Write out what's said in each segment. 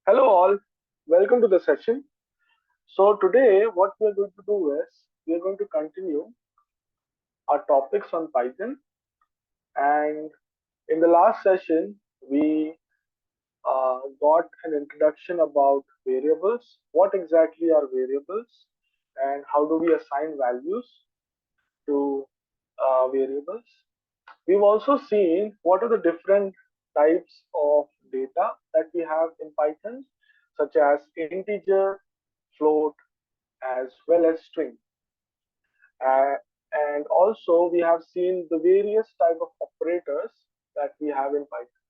Hello all, welcome to the session. So today what we are going to do is we are going to continue our topics on Python, and in the last session we got an introduction about variables, what exactly are variables and how do we assign values to variables. We've also seen what are the different types of data that we have in Python, such as integer, float, as well as string. Uh, and also we have seen the various type of operators that we have in Python.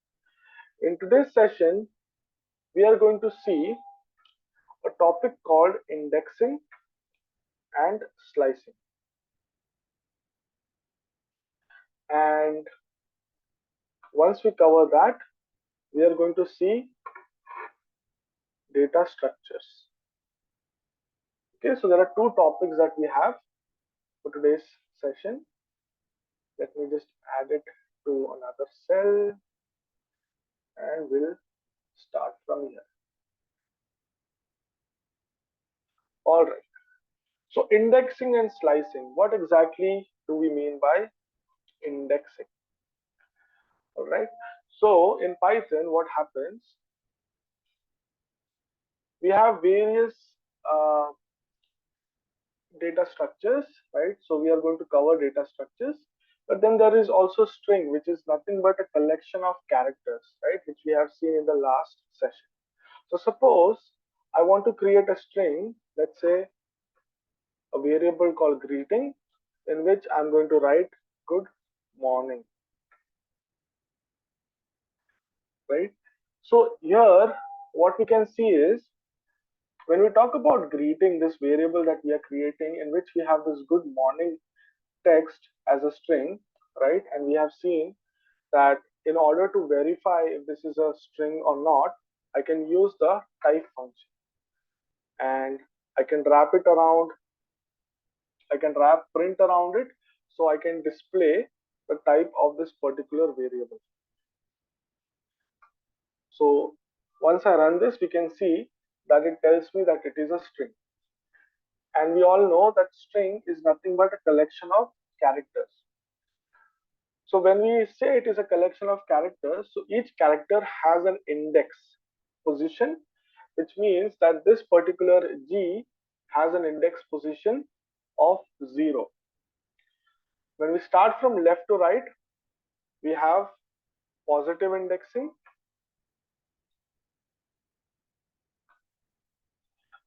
In today's session, we are going to see a topic called indexing and slicing. And once we cover that, we are going to see data structures. Okay, so there are two topics that we have for today's session. Let me just add it to another cell and we'll start from here. All right. So indexing and slicing, what exactly do we mean by indexing? All right. So in Python, what happens? We have various uh, data structures, right? So we are going to cover data structures, but then there is also string, which is nothing but a collection of characters, right? Which we have seen in the last session. So suppose I want to create a string, let's say a variable called greeting, in which I'm going to write good morning, right? So here, what we can see is when we talk about greeting, this variable that we are creating in which we have this good morning text as a string, right? And we have seen that in order to verify if this is a string or not, I can use the type function and I can wrap it around, I can wrap print around it so I can display the type of this particular variable. So once I run this, we can see that it tells me that it is a string. And we all know that string is nothing but a collection of characters. So when we say it is a collection of characters, so each character has an index position, which means that this particular G has an index position of 0. When we start from left to right, we have positive indexing.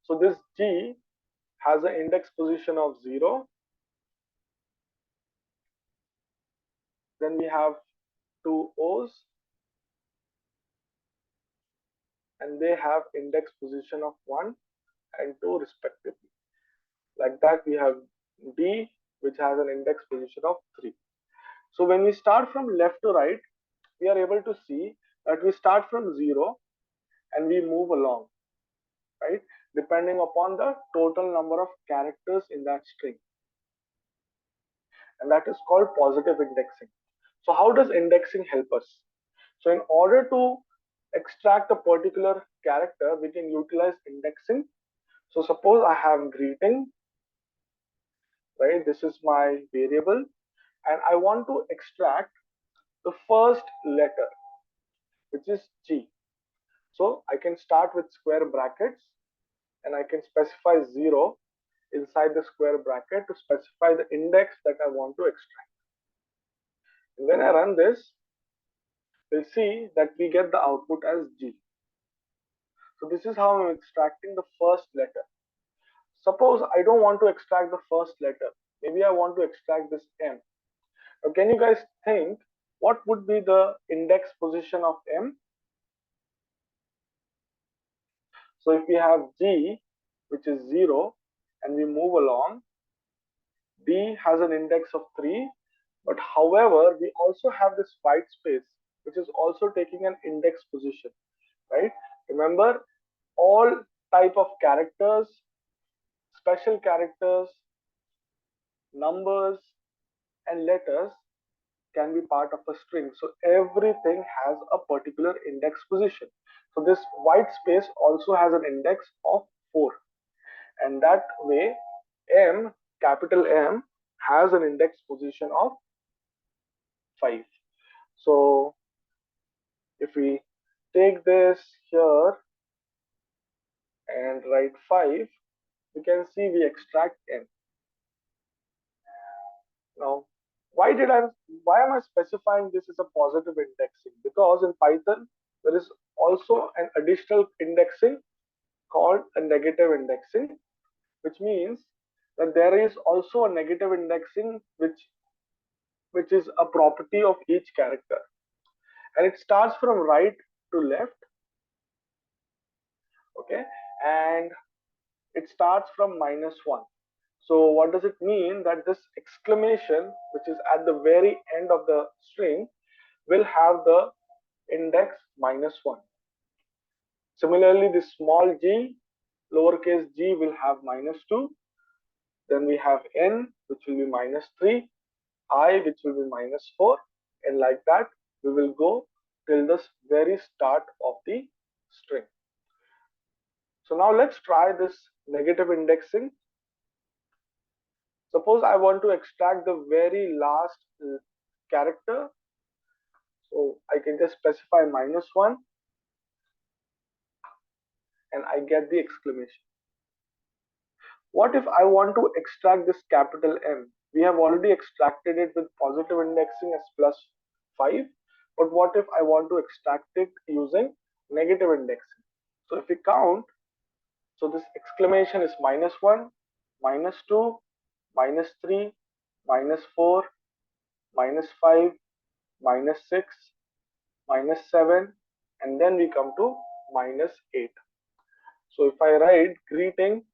So this G has an index position of 0. Then we have two O's and they have index position of 1 and 2 respectively. Like that, we have D, which has an index position of 3. So when we start from left to right, we are able to see that we start from 0 and we move along, right? Depending upon the total number of characters in that string. And that is called positive indexing. So how does indexing help us? So in order to extract a particular character, we can utilize indexing. So suppose I have greeting, right? This is my variable and I want to extract the first letter, which is G. So I can start with square brackets and I can specify 0 inside the square bracket to specify the index that I want to extract. And when I run this, we'll see that we get the output as G. So this is how I'm extracting the first letter. Suppose I don't want to extract the first letter. Maybe I want to extract this M. Now can you guys think what would be the index position of M? So if we have G, which is 0, and we move along, D has an index of 3, but however, we also have this white space, which is also taking an index position, right? Remember, all type of characters, special characters, numbers, and letters can be part of a string. So everything has a particular index position. So this white space also has an index of 4, and that way M, capital M, has an index position of 5. So if we take this here and write 5, you can see we extract N. Now, why am I specifying this as a positive indexing? Because in Python, there is also an additional indexing called a negative indexing, which means that there is also a negative indexing which is a property of each character, and it starts from right to left. Okay, and it starts from -1. So what does it mean? That this exclamation, which is at the very end of the string, will have the index -1. Similarly, the small g, lowercase g, will have -2. Then we have n, which will be -3, I, which will be -4, and like that we will go till the very start of the string. So now let's try this negative indexing. Suppose I want to extract the very last character, so I can just specify -1 and I get the exclamation. What if I want to extract this capital M? We have already extracted it with positive indexing as +5, but what if I want to extract it using negative indexing? So if we count, so this exclamation is -1, -2, -3, -4, -5, -6, -7, and then we come to -8. So if I write greeting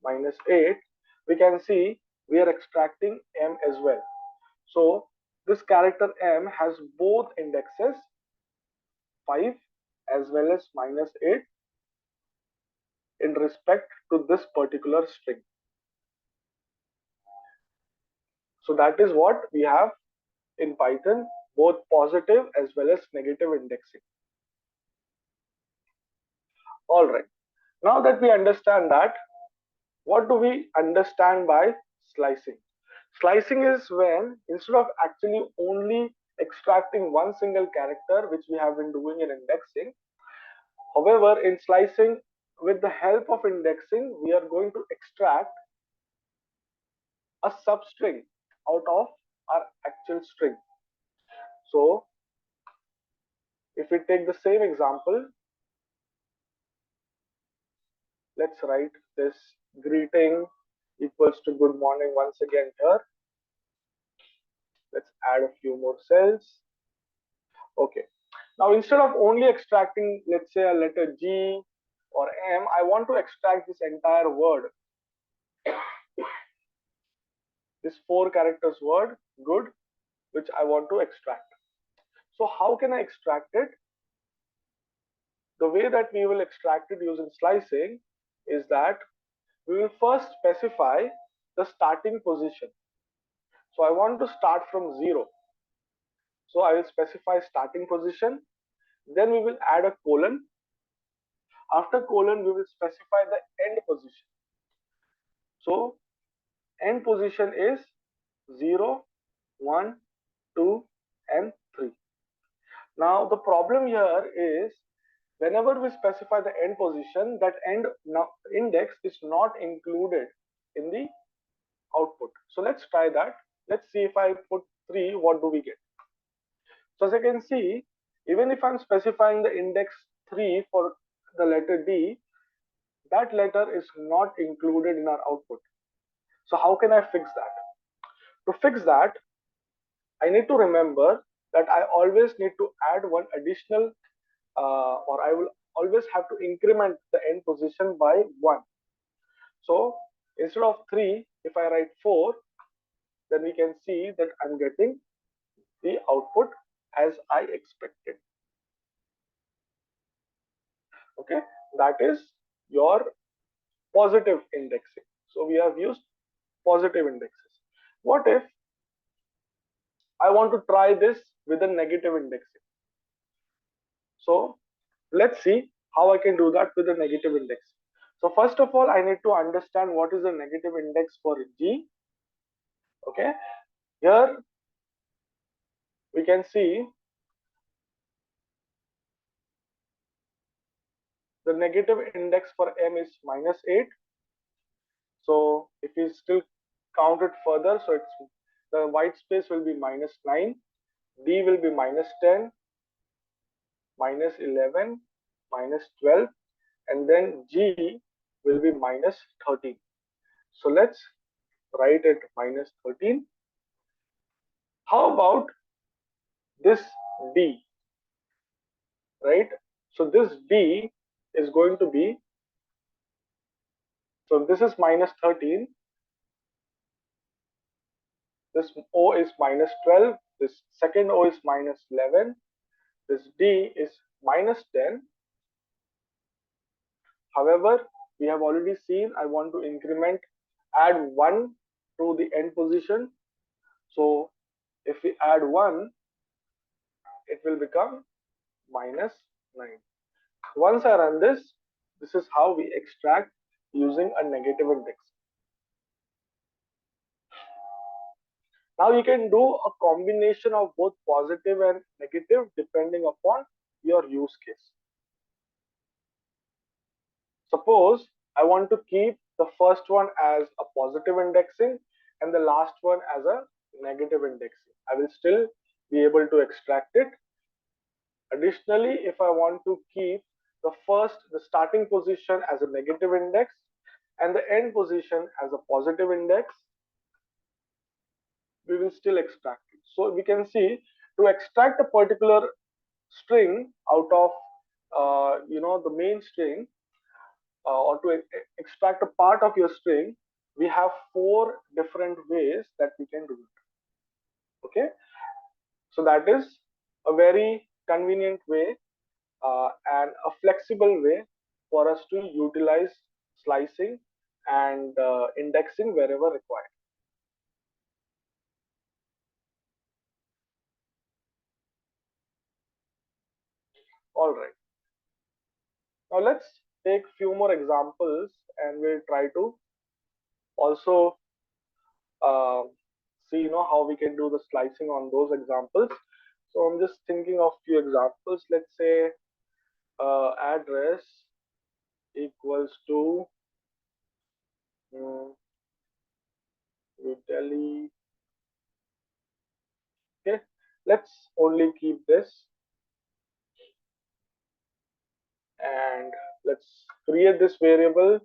-8, we can see we are extracting M as well. So this character M has both indexes 5 as well as -8 in respect to this particular string. So that is what we have in Python, both positive as well as negative indexing. All right. Now that we understand that, what do we understand by slicing? Slicing is when instead of actually only extracting one single character, which we have been doing in indexing, however, in slicing, with the help of indexing, we are going to extract a substring out of our actual string. So if we take the same example, let's write this greeting equals to good morning once again here. Let's add a few more cells. Okay. Now instead of only extracting, let's say, a letter G or M, I want to extract this entire word, this 4 characters word, good, which I want to extract. So how can I extract it? The way that we will extract it using slicing is that we will first specify the starting position. So I want to start from 0. So I will specify starting position. Then we will add a colon. After colon, we will specify the end position. So end position is 0, 1, 2, and 3. Now the problem here is whenever we specify the end position, that end index is not included in the output. So let's try that. Let's see if I put 3, what do we get? So as I can see, even if I'm specifying the index 3 for the letter D, that letter is not included in our output. So how can I fix that? To fix that, I need to remember that I always need to add one additional or I will always have to increment the end position by 1. So instead of 3, if I write 4, then we can see that I'm getting the output as I expected. Okay, that is your positive indexing. So we have used positive indexes. What if I want to try this with a negative indexing? So let's see how I can do that with a negative index. So first of all, I need to understand what is the negative index for G. Okay, here we can see the negative index for M is -8. So if we still count it further, so it's the white space will be -9, D will be -10, -11, -12, and then G will be -13. So let's write it -13. How about this D, right? So this D is going to be, so this is -13, this O is -12, this second O is -11, this D is -10. However, we have already seen I want to increment, add 1 to the end position. So if we add 1, it will become -9. Once I run this, this is how we extract using a negative index. Now you can do a combination of both positive and negative depending upon your use case. Suppose I want to keep the first one as a positive indexing and the last one as a negative indexing. I will still be able to extract it. Additionally, if I want to keep the starting position as a negative index and the end position as a positive index, we will still extract it. So we can see, to extract a particular string out of the main string, or to extract a part of your string, we have 4 different ways that we can do it. Okay, so that is a very convenient way and a flexible way for us to utilize slicing and indexing wherever required. All right, now let's take few more examples and we'll try to also uh, see how we can do the slicing on those examples. So I'm just thinking of few examples. Let's say address equals to um, Delhi. Okay, let's only keep this and let's create this variable.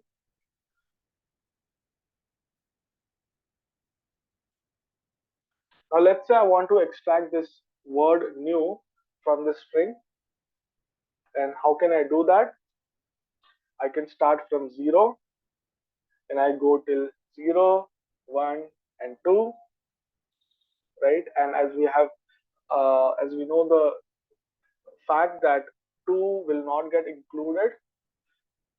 Now let's say I want to extract this word new from the string, and how can I do that? I can start from 0 and I go till 0, 1 and 2, right? And as we know the fact that 2 will not get included,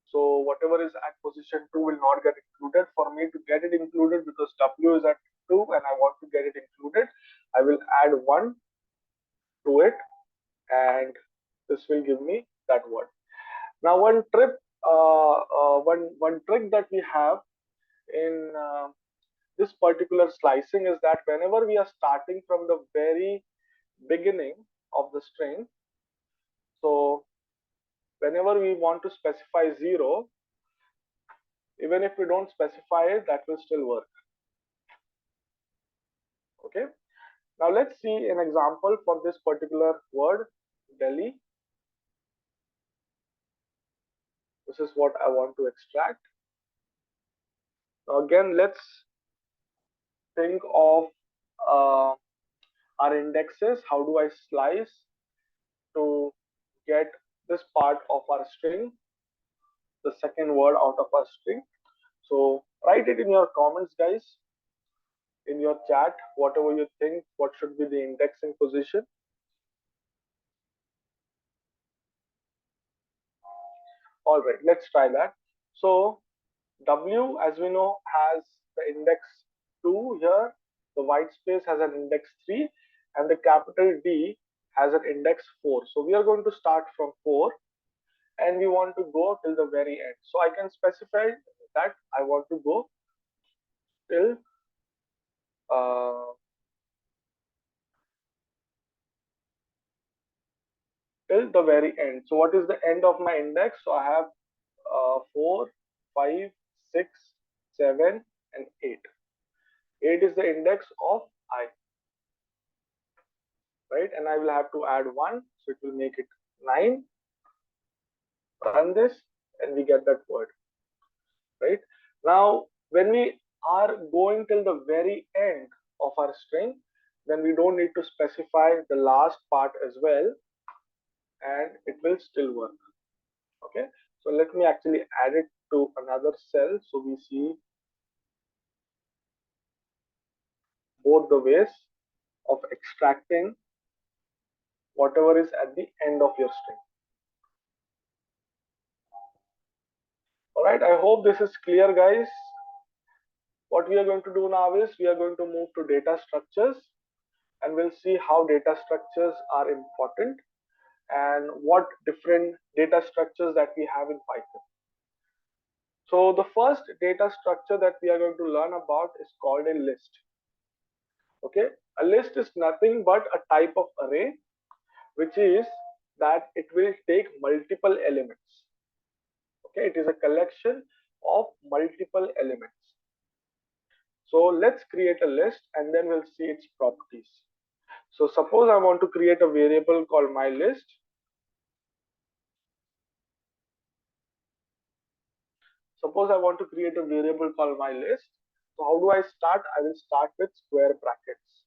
so whatever is at position 2 will not get included. For me to get it included, because W is at 2 and I want to get it included, I will add 1 to it and this will give me that word. Now one trick that we have in this particular slicing is that whenever we are starting from the very beginning of the string, so whenever we want to specify 0, even if we don't specify it, that will still work. Okay, now let's see an example for this particular word, Delhi. This is what I want to extract. Now again, let's think of uh, our indexes. How do I slice to get this part of our string, the second word out of our string? So write it in your comments, guys, in your chat, whatever you think, what should be the indexing position. All right, let's try that. So W, as we know, has the index here the white space has an index 3 and the capital D has an index 4. So we are going to start from 4 and we want to go till the very end. So I can specify that I want to go till uh, till the very end. So what is the end of my index? So I have 4, 5, 6, 7 and 8. 8 is the index of I, right? And I will have to add 1, so it will make it 9. Run this and we get that word, right? Now when we are going till the very end of our string, then we don't need to specify the last part as well, and it will still work. Okay, so let me actually add it to another cell so we see both the ways of extracting whatever is at the end of your string. All right, I hope this is clear, guys. What we are going to do now is we are going to move to data structures, and we'll see how data structures are important and what different data structures that we have in Python. So the first data structure that we are going to learn about is called a list. Okay, a list is nothing but a type of array, which is that it will take multiple elements. Okay, it is a collection of multiple elements. So let's create a list and then we'll see its properties. So suppose I want to create a variable called my list. Suppose I want to create a variable called my list. So how do I start? I will start with square brackets.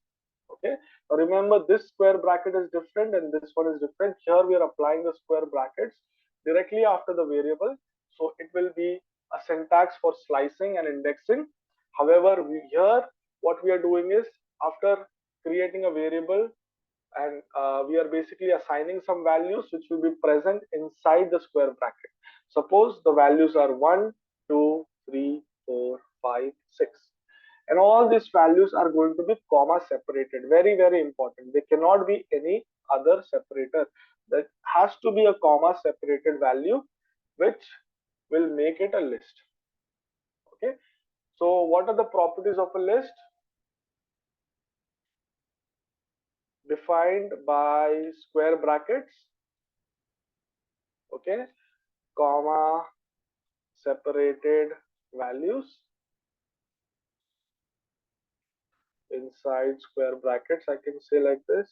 Okay. Now remember, this square bracket is different and this one is different. Here we are applying the square brackets directly after the variable. So it will be a syntax for slicing and indexing. However, here what we are doing is after creating a variable, and we are basically assigning some values which will be present inside the square bracket. Suppose the values are 1, 2, 3, 4, 5, 6, and all these values are going to be comma separated. Very, very important. They cannot be any other separator. That has to be a comma separated value which will make it a list. Okay, so what are the properties of a list? Defined by square brackets, okay, comma separated values inside square brackets. I can say like this.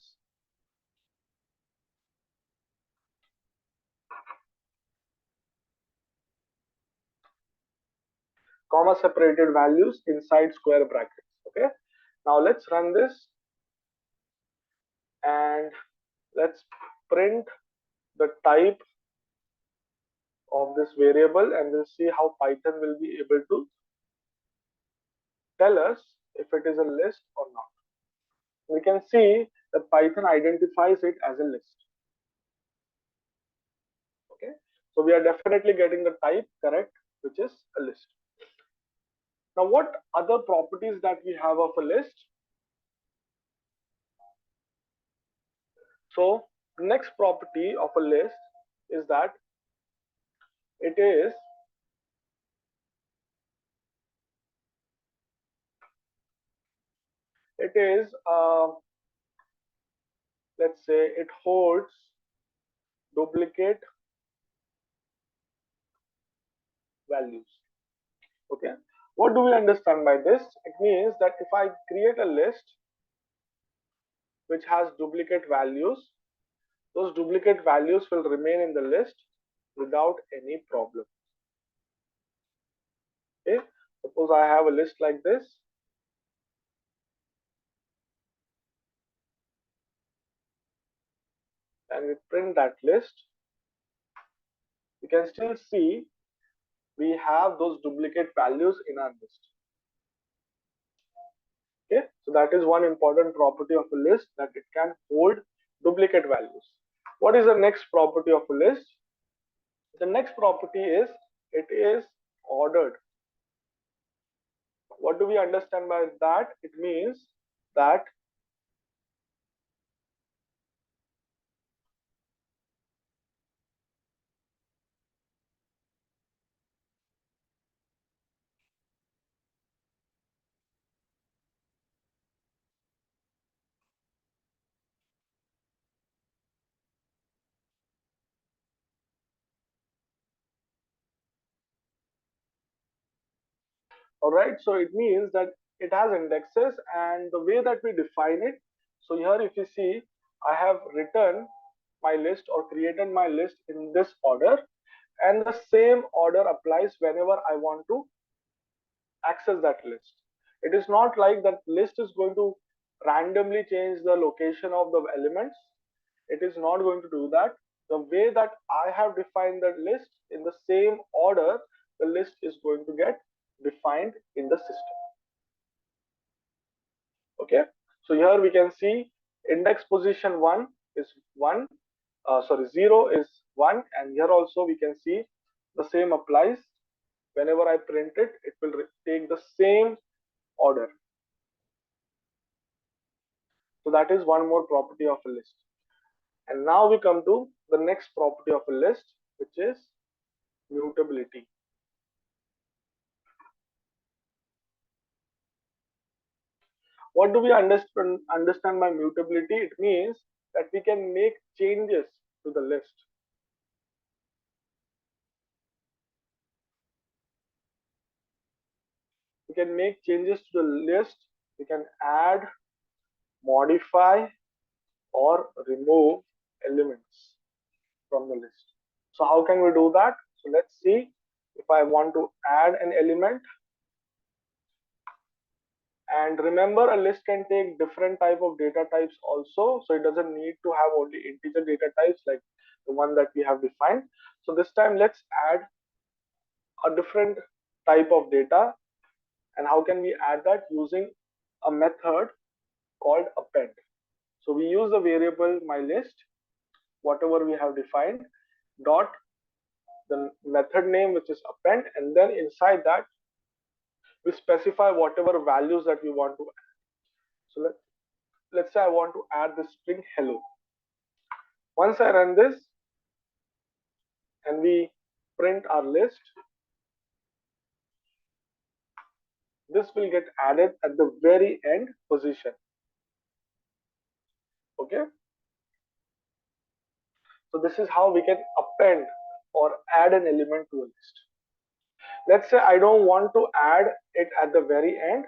Comma separated values inside square brackets. Okay. Now let's run this and let's print the type of this variable and we'll see how Python will be able to tell us if it is a list or not. We can see that Python identifies it as a list. Okay, so we are definitely getting the type correct, which is a list. Now what other properties that we have of a list? So the next property of a list is that it is it is let's say it holds duplicate values. Okay, what do we understand by this? It means that if I create a list which has duplicate values, those duplicate values will remain in the list without any problem. Okay, suppose I have a list like this, and we print that list, you can still see we have those duplicate values in our list. Okay, so that is one important property of a list, that it can hold duplicate values. What is the next property of a list? The next property is it is ordered. What do we understand by that? It means that all right, so it means that it has indexes, and the way that we define it, so here if you see, I have written my list or created my list in this order, and the same order applies whenever I want to access that list. It is not like that list is going to randomly change the location of the elements. It is not going to do that. The way that I have defined the list, in the same order, the list is going to get defined in the system. Okay, so here we can see index position 1 is 1, sorry, 0 is 1, and here also we can see the same applies. Whenever I print it, it will take the same order. So that is one more property of a list. And now we come to the next property of a list, which is mutability. What do we understand by mutability? It means that we can make changes to the list. We can make changes to the list. We can add, modify, or remove elements from the list. So how can we do that? So let's see. If I want to add an element, and remember, a list can take different type of data types also, so it doesn't need to have only integer data types like the one that we have defined. So this time let's add a different type of data. And how can we add that? Using a method called append. So we use the variable mylist, whatever we have defined, dot the method name, which is append, and then inside that we specify whatever values that we want to add. So let's say I want to add the string hello. Once I run this and we print our list, this will get added at the very end position. Okay, so this is how we can append or add an element to a list. Let's say I don't want to add it at the very end,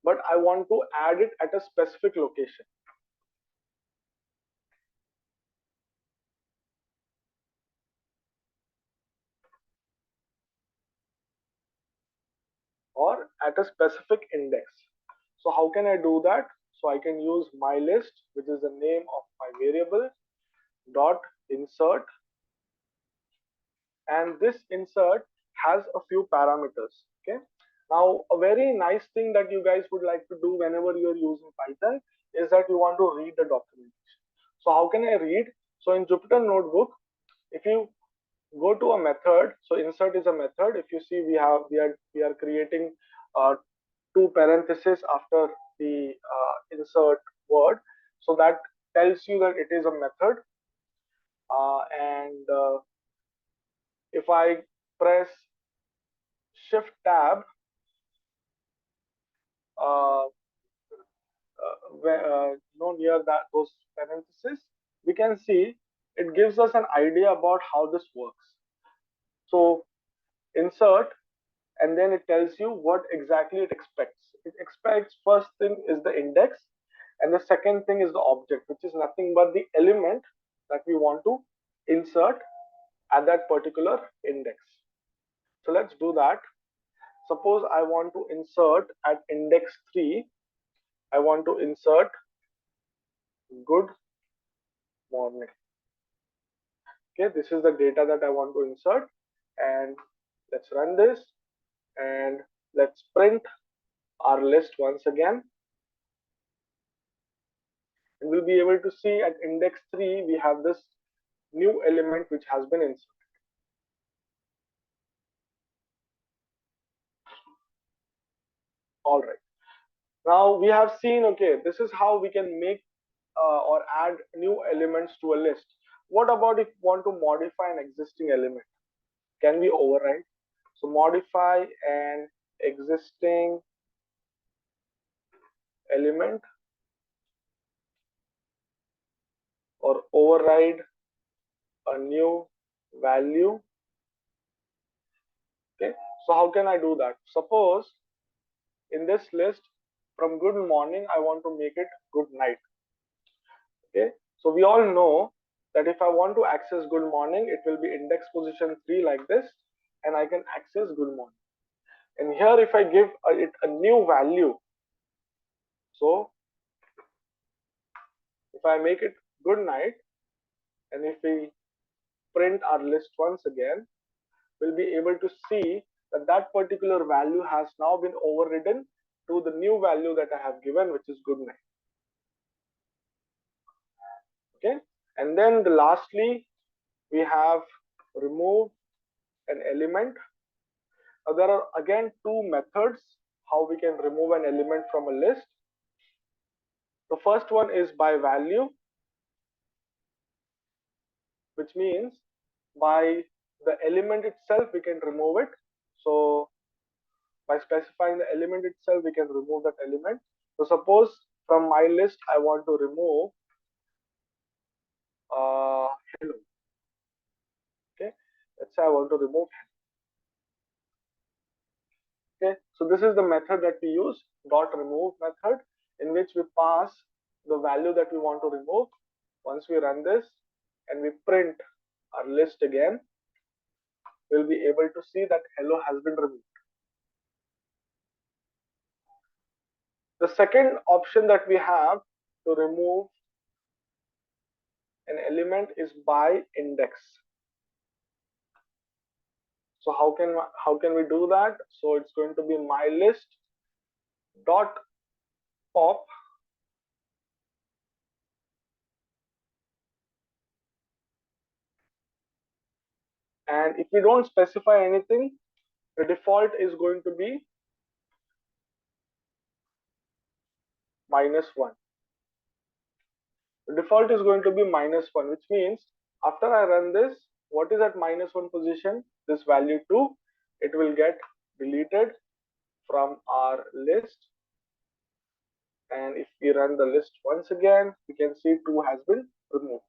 but I want to add it at a specific location. Or at a specific index. So how can I do that? So I can use my list, which is the name of my variable, dot insert, and this insert has a few parameters. Okay, now a very nice thing that you guys would like to do whenever you're using Python is that you want to read the documentation. So how can I read? So in Jupyter Notebook, if you go to a method, so insert is a method. If you see, we are creating two parentheses after the insert word, so that tells you that it is a method. And if I press shift tab, uh, near that those parentheses, we can see it gives us an idea about how this works. So insert, and then it tells you what exactly it expects. It expects, first thing is the index, and the second thing is the object, which is nothing but the element that we want to insert at that particular index. So let's do that. Suppose I want to insert at index 3, I want to insert good morning. Okay, this is the data that I want to insert, and let's run this, and let's print our list once again, and we'll be able to see at index 3 we have this new element which has been inserted. All right. Now we have seen, okay, this is how we can make or add new elements to a list. What about if we want to modify an existing element? Can we override? So modify an existing element or override a new value. Okay, so how can I do that? Suppose in this list, from good morning I want to make it good night. Okay, so we all know that if I want to access good morning, it will be index position 3 like this, and I can access good morning. And here if I give it a new value, so if I make it good night, and if we print our list once again, we'll be able to see that that particular value has now been overridden to the new value that I have given, which is good night. Okay, and then lastly we have remove an element. Now there are again two methods how we can remove an element from a list. The first one is by value, which means by the element itself we can remove it. So by specifying the element itself we can remove that element. So suppose from my list I want to remove hello. Okay, let's say I want to remove. Okay, so this is the method that we use, dot remove method, in which we pass the value that we want to remove. Once we run this and we print our list again, we'll be able to see that hello has been removed. The second option that we have to remove an element is by index. So how can we do that? So it's going to be my list dot pop, and if we don't specify anything, the default is going to be -1. The default is going to be -1, which means after I run this, what is at -1 position? This value 2, it will get deleted from our list. And if we run the list once again, we can see 2 has been removed.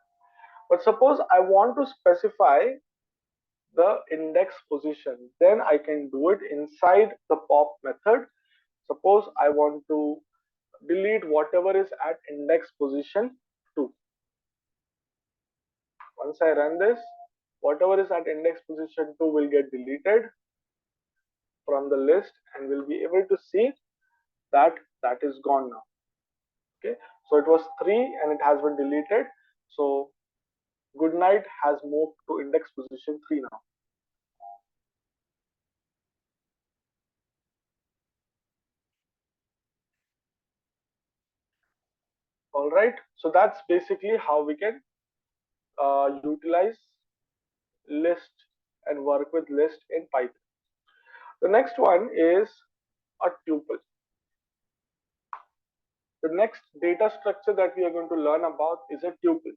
But suppose I want to specify the index position, then I can do it inside the pop method. Suppose I want to delete whatever is at index position 2. Once I run this, whatever is at index position 2 will get deleted from the list, and we'll be able to see that that is gone now. Okay, so it was 3 and it has been deleted. So good night has moved to index position 3 now. All right, so that's basically how we can utilize list and work with list in Python. The next one is a tuple. The next data structure that we are going to learn about is a tuple.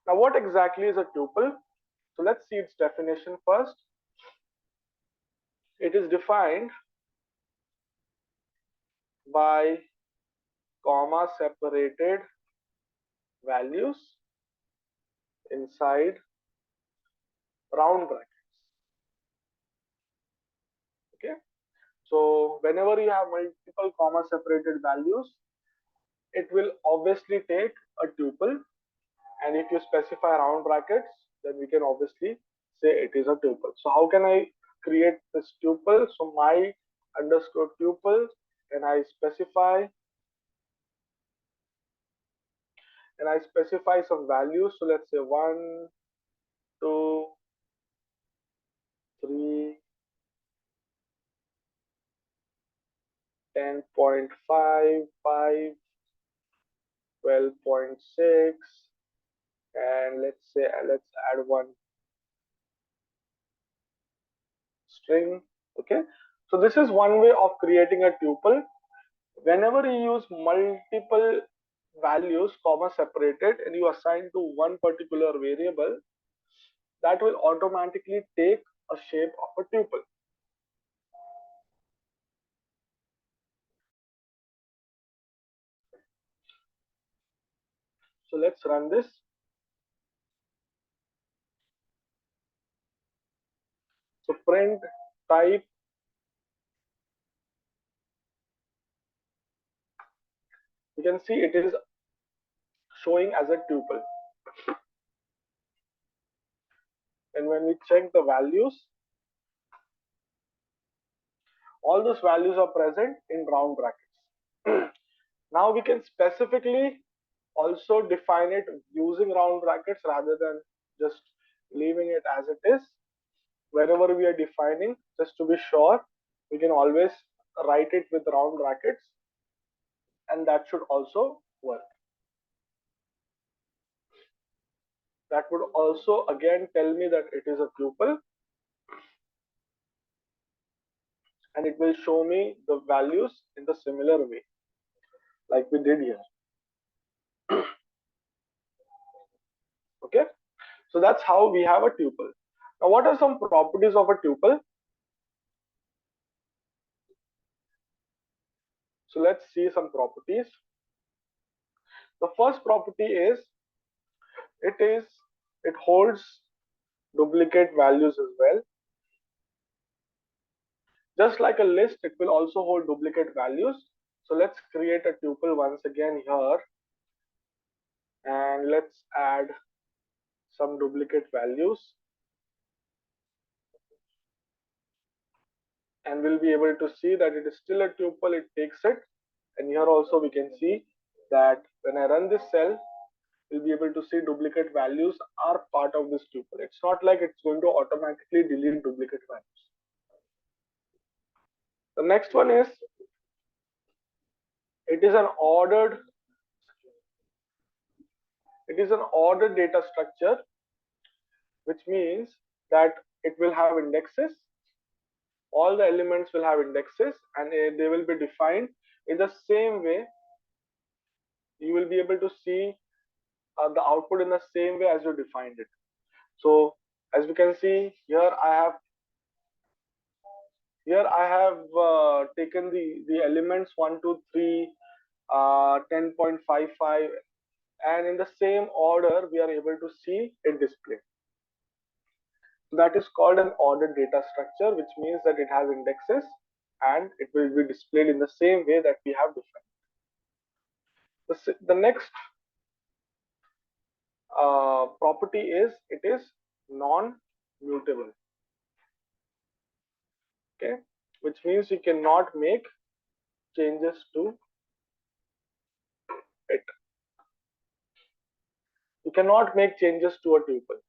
Now, what exactly is a tuple? So let's see its definition first. It is defined by comma separated values inside round brackets. Okay, so whenever you have multiple comma separated values, it will obviously take a tuple, and if you specify round brackets, then we can obviously say it is a tuple. So how can I create this tuple? So my underscore tuple, and I specify some values. So let's say 1, 2, 3, 10.5, 5, 12.6, and let's add one string. Okay, so this is one way of creating a tuple. Whenever you use multiple values comma separated and you assign to one particular variable, that will automatically take a shape of a tuple. So let's run this. So print type, you can see it is showing as a tuple. And when we check the values, all those values are present in round brackets. Now we can specifically also define it using round brackets rather than just leaving it as it is. Wherever we are defining, just to be sure, we can always write it with round brackets, and that should also work. That would also again tell me that it is a tuple, and it will show me the values in the similar way like we did here. Okay, so that's how we have a tuple. Now what are some properties of a tuple? So let's see some properties. The first property is it it holds duplicate values as well. Just like a list, it will also hold duplicate values. So let's create a tuple once again here, and let's add some duplicate values, and we'll be able to see that it is still a tuple, it takes it. And here also we can see that when I run this cell, we'll be able to see duplicate values are part of this tuple. It's not like it's going to automatically delete duplicate values. The next one is it is an ordered it is an ordered data structure, which means that it will have indexes. All the elements will have indexes, and they will be defined in the same way. You will be able to see the output in the same way as you defined it. So as we can see here, I have taken the elements 1, 2, 3, 10.55, and in the same order we are able to see it displayed. That is called an ordered data structure, which means that it has indexes and it will be displayed in the same way that we have defined. The next property is it is non-mutable. Okay, which means you cannot make changes to it. You cannot make changes to a tuple.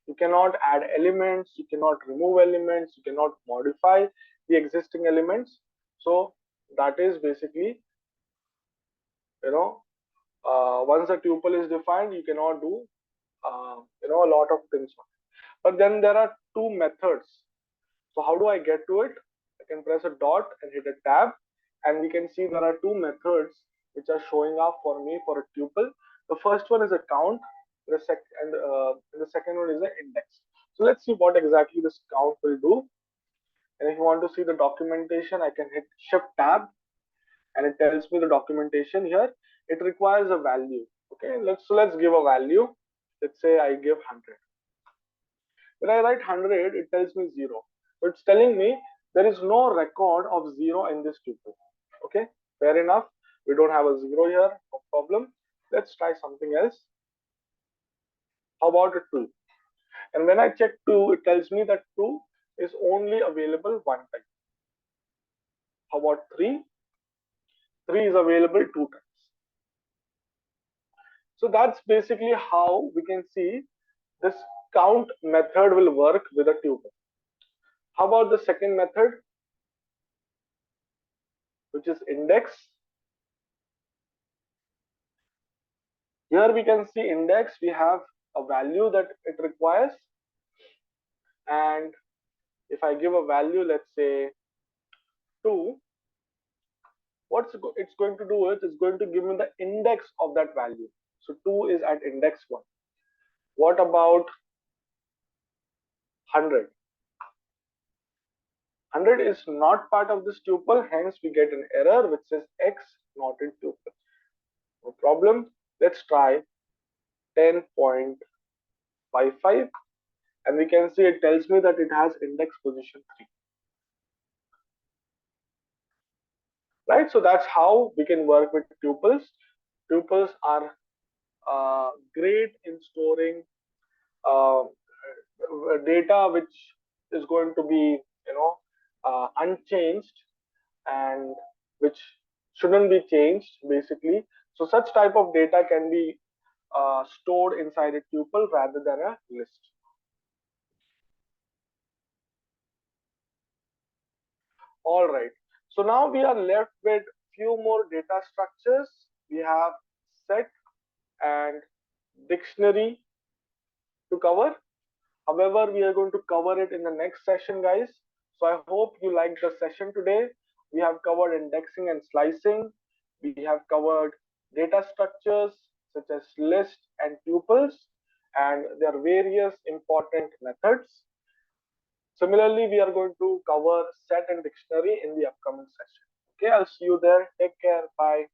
You cannot add elements, you cannot remove elements, you cannot modify the existing elements. So that is basically, once a tuple is defined, you cannot do a lot of things. But then there are two methods. So how do I get to it? I can press a dot and hit a tab, and we can see there are two methods which are showing up for me for a tuple. The first one is a count, the second one is an index. So let's see what exactly this count will do. And if you want to see the documentation, I can hit Shift Tab, and it tells me the documentation here. It requires a value. Okay, let's give a value. Let's say I give 100. When I write 100, it tells me 0. So it's telling me there is no record of 0 in this tuple. Okay, fair enough. We don't have a 0 here, no problem. Let's try something else. How about a 2? And when I check 2, it tells me that 2 is only available one time. How about 3? 3 is available two times. So that's basically how we can see this count method will work with a tuple. How about the second method, which is index? Here we can see index, we have a value that it requires, and if I give a value, let's say 2, it's going to do is it's going to give me the index of that value. So 2 is at index 1. What about 100? 100 is not part of this tuple, hence we get an error which says X not in tuple. No problem. Let's try 10.55, and we can see it tells me that it has index position 3. Right? So that's how we can work with tuples. Tuples are great in storing uh, data which is going to be, unchanged, and which shouldn't be changed basically. So such type of data can be stored inside a tuple rather than a list. All right. So now we are left with few more data structures. We have set and dictionary to cover. However, we are going to cover it in the next session, guys. So I hope you liked the session today. We have covered indexing and slicing. We have covered data structures such as list and tuples, and there are various important methods. Similarly, we are going to cover set and dictionary in the upcoming session. Okay, I'll see you there. Take care. Bye.